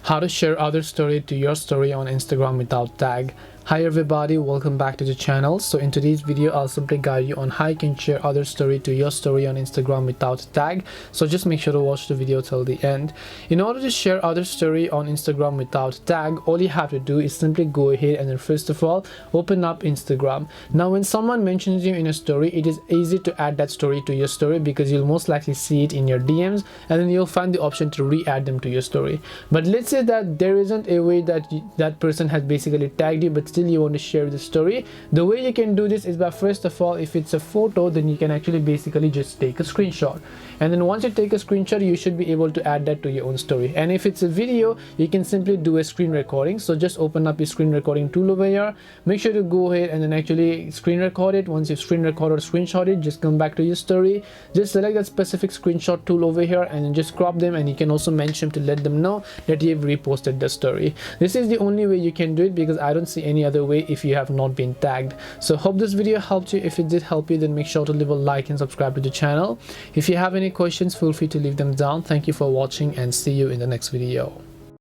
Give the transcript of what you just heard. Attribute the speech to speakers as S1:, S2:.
S1: How to share other story to your story on Instagram without tag. Hi everybody, welcome back to the channel. So in today's video I'll simply guide you on how you can share other story to your story on Instagram without tag. So just make sure to watch the video till the end. In order to share other story on Instagram without tag, all you have to do is simply go ahead and then first of all open up Instagram. Now when someone mentions you in a story, it is easy to add that story to your story because you'll most likely see it in your DMs, and then you'll find the option to re-add them to your story. But let's say that there isn't a way that that person has basically tagged you, but still you want to share the story. The way you can do this is by, first of all, if it's a photo, then you can actually basically just take a screenshot, and then once you take a screenshot you should be able to add that to your own story. And if it's a video, you can simply do a screen recording. So just open up your screen recording tool over here, make sure to go ahead and then actually screen record it. Once you've screen recorded or screenshot it, just come back to your story, just select that specific screenshot tool over here and then just crop them, and you can also mention to let them know that you've reposted the story. This is the only way you can do it because I don't see any other way if you have not been tagged. So hope this video helped you. If it did help you, then make sure to leave a like and subscribe to the channel. If you have any questions, feel free to leave them down. Thank you for watching and see you in the next video.